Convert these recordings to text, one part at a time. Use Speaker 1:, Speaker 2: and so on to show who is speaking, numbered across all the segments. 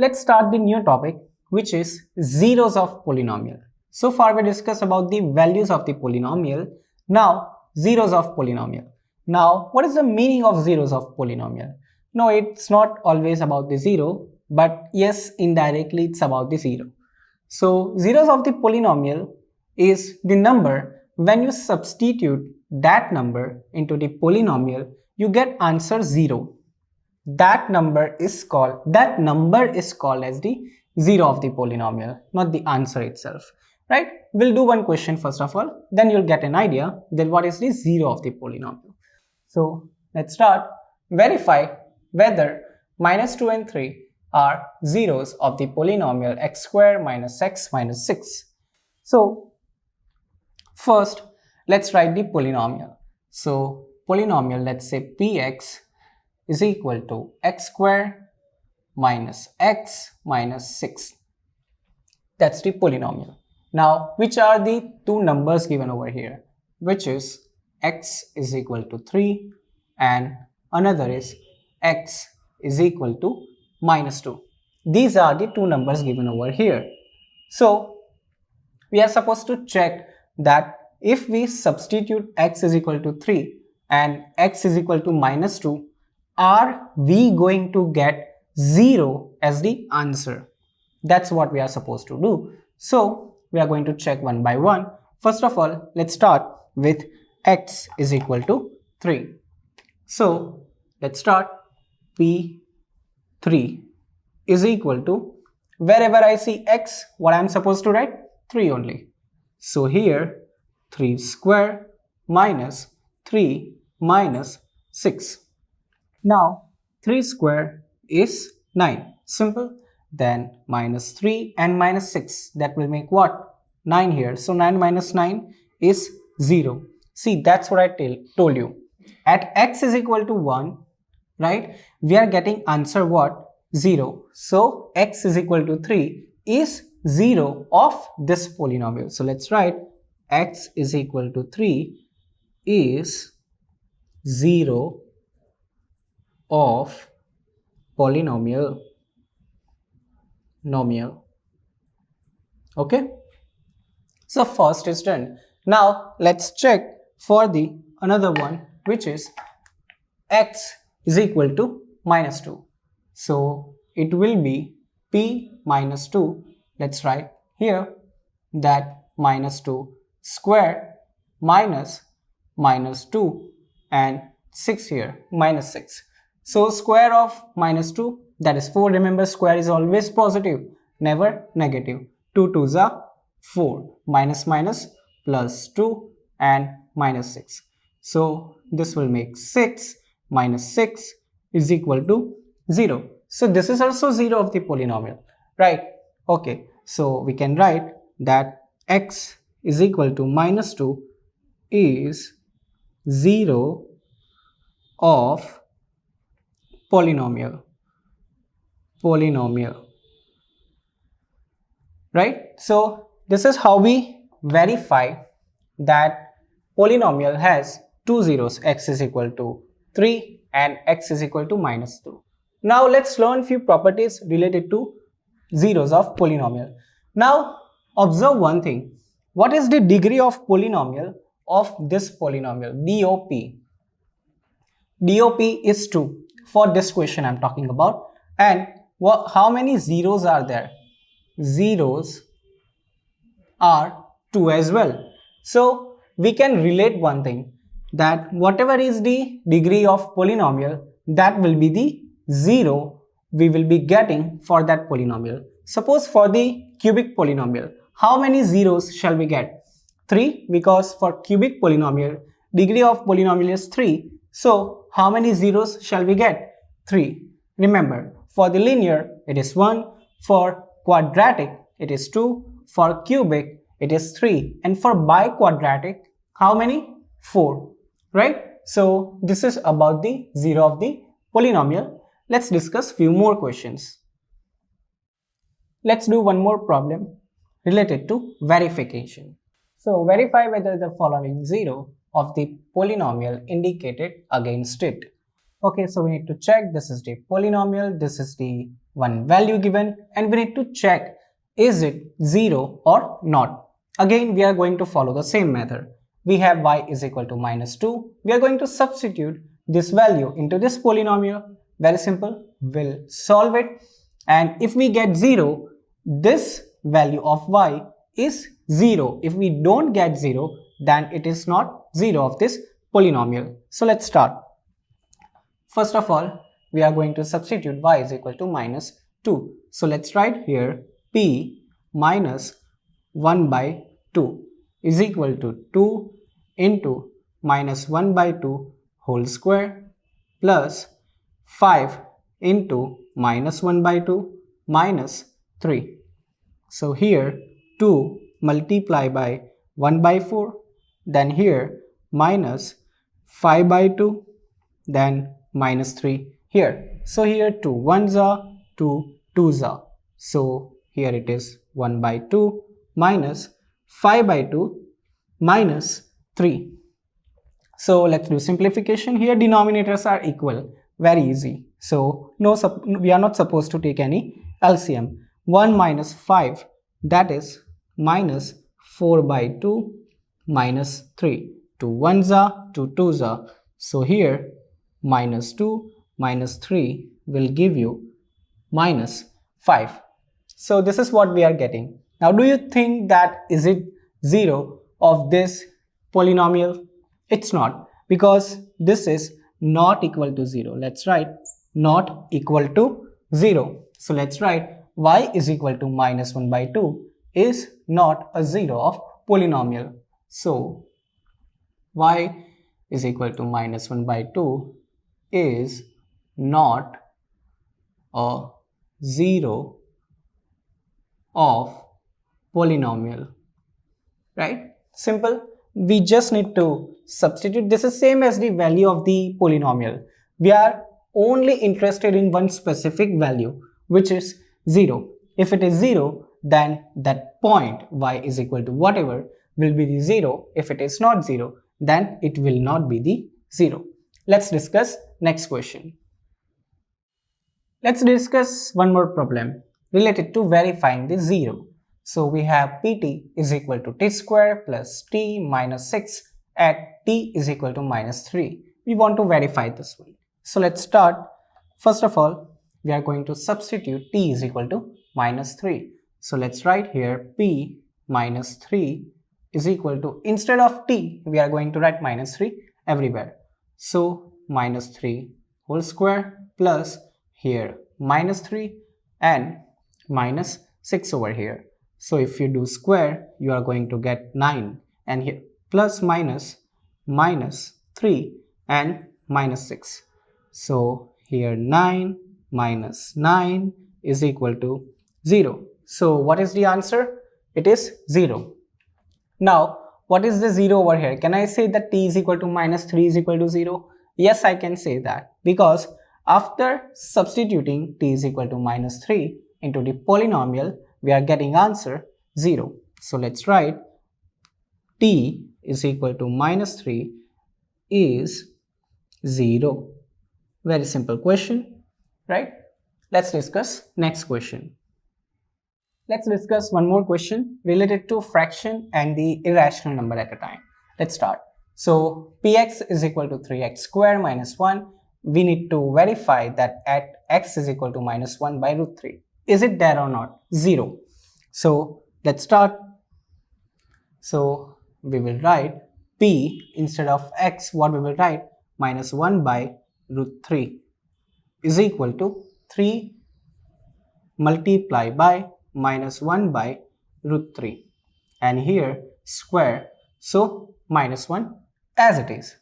Speaker 1: let's start the new topic, which is zeros of polynomial. So far we discussed about the values of the polynomial. Now zeros of polynomial. Now what is the meaning of zeros of polynomial? No, it's not always about the zero, but yes, indirectly it's about the zero. So zeros of the polynomial is the number when you substitute that number into the polynomial, you get answer 0. That number is called as the zero of the polynomial, not the answer itself, right? We'll do one question first of all, then you'll get an idea then what is the zero of the polynomial. So let's start. Verify whether -2 and 3 are zeros of the polynomial x squared minus x minus 6. So first let's write the polynomial. So polynomial, let's say px is equal to x squared minus x minus 6. That's the polynomial. Now which are the two numbers given over here, which is x is equal to 3 and another is x is equal to minus 2. These are the two numbers given over here. So we are supposed to check that if we substitute x is equal to 3 and x is equal to minus 2, are we going to get 0 as the answer? That's what we are supposed to do. So we are going to check one by one. First of all, let's start with x is equal to 3. So let's start. P3 is equal to, wherever I see x, what I'm supposed to write? 3 only. So here 3 square minus 3 minus 6. Now 3 square is 9. Simple. Then minus 3 and minus 6, that will make what? 9 here. So 9 minus 9 is 0. See, that's what I told you. At x is equal to 1, right, we are getting answer what? 0. So x is equal to 3 is 0 of this polynomial. So let's write x is equal to 3 is 0 of polynomial. Okay, so first is done. Now let's check for the another one, which is x is equal to minus 2. So it will be p minus 2. Let's write here that minus 2 square minus 2 and 6 here, minus 6. So square of minus 2, that is 4. Remember, square is always positive, never negative. 2 2s are 4. Minus minus plus 2 and minus 6. So this will make 6 minus 6 is equal to 0. So this is also 0 of the polynomial, right? Okay, so we can write that x is equal to minus 2 is 0 of polynomial, right? So this is how we verify that polynomial has two zeros, x is equal to 3 and x is equal to minus 2. Now let's learn few properties related to zeros of polynomial. Now observe one thing. What is the degree of polynomial of this polynomial? DOP. DOP is 2. For this question I'm talking about. And how many zeros are there? Zeros are 2 as well. So we can relate one thing, that whatever is the degree of polynomial, that will be the 0 we will be getting for that polynomial. Suppose for the cubic polynomial, how many zeros shall we get? 3, because for cubic polynomial, degree of polynomial is 3. So how many zeros shall we get? 3. Remember, for the linear it is 1, for quadratic it is 2, for cubic it is 3, and for biquadratic how many? 4, right? So this is about the zero of the polynomial. Let's discuss few more questions. Let's do one more problem related to verification. So verify whether the following zero of the polynomial indicated against it. Okay, so we need to check this is the polynomial, this is the one value given, and we need to check is it 0 or not. Again, we are going to follow the same method. We have y is equal to -2. We are going to substitute this value into this polynomial. Very simple. We'll solve it. And if we get 0, this value of y is 0. If we don't get 0, then it is not 0 of this polynomial. So let's start. First of all, we are going to substitute y is equal to -2. So let's write here p minus 1 by 2 is equal to 2 into minus 1 by 2 whole square plus 5 into minus 1 by 2 minus 3. So here 2 multiply by 1 by 4, then here minus 5 by 2, then minus 3 here. So here 2 1s are, 2 2s are. So here it is 1 by 2 minus 5 by 2 minus 3. So let's do simplification. Here denominators are equal. Very easy. So we are not supposed to take any LCM. 1 minus 5, that is minus 4 by 2 minus 3. 2 1s are, 2 2s are. So here minus 2 minus 3 will give you minus 5. So this is what we are getting. Now do you think that is it 0 of this polynomial? It's not, because this is not equal to 0. Let's write not equal to 0. So let's write y is equal to minus 1 by 2 is not a 0 of polynomial. So y is equal to minus 1 by 2 is not a 0 of polynomial, right? Simple. We just need to substitute. This is same as the value of the polynomial. We are only interested in one specific value, which is 0. If it is 0, then that point y is equal to whatever will be the 0. If it is not 0, then it will not be the 0. Let's discuss next question. Let's discuss one more problem related to verifying the 0. So we have pt is equal to t square plus t minus 6 at t is equal to minus 3. We want to verify this one. So let's start. First of all, we are going to substitute t is equal to minus 3. So let's write here p minus 3 is equal to, instead of t, we are going to write minus 3 everywhere. So minus 3 whole square plus here minus 3 and minus 6 over here. So if you do square, you are going to get 9, and here plus minus 3 and minus 6. So here 9 minus 9 is equal to 0. So what is the answer? It is 0. Now what is the 0 over here? Can I say that t is equal to minus 3 is equal to 0? Yes, I can say that, because after substituting t is equal to minus 3 into the polynomial, we are getting answer 0. So let's write t is equal to minus 3 is 0. Very simple question, right? Let's discuss next question. Let's discuss one more question related to fraction and the irrational number at a time. Let's start. So px is equal to 3x square minus 1. We need to verify that at x is equal to minus 1 by root 3. Is it there or not? 0. So let's start. So we will write p instead of x, what we will write? Minus 1 by root 3 is equal to 3 multiply by minus 1 by root 3, and here square, so minus 1 as it is.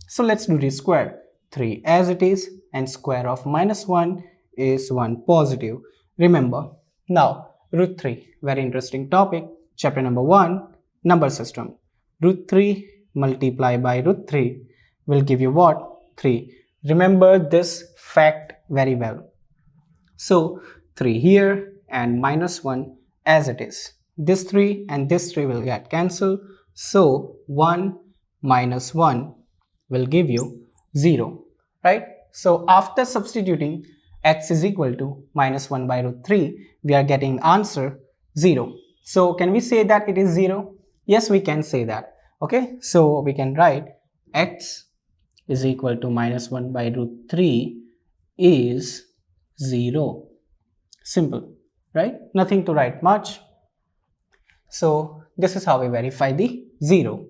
Speaker 1: So let's do the square. 3 as it is, and square of minus 1 is 1 positive. Remember, now root 3, very interesting topic. Chapter number 1, number system. Root 3 multiply by root 3 will give you what? 3. Remember this fact very well. So 3 here and minus 1 as it is. This 3 and this 3 will get cancelled. So 1 minus 1 will give you 0, right? So after substituting x is equal to minus 1 by root 3, we are getting answer 0. So can we say that it is 0? Yes, we can say that. Okay, so we can write x is equal to minus 1 by root 3 is 0. Simple, right? Nothing to write much. So this is how we verify the 0.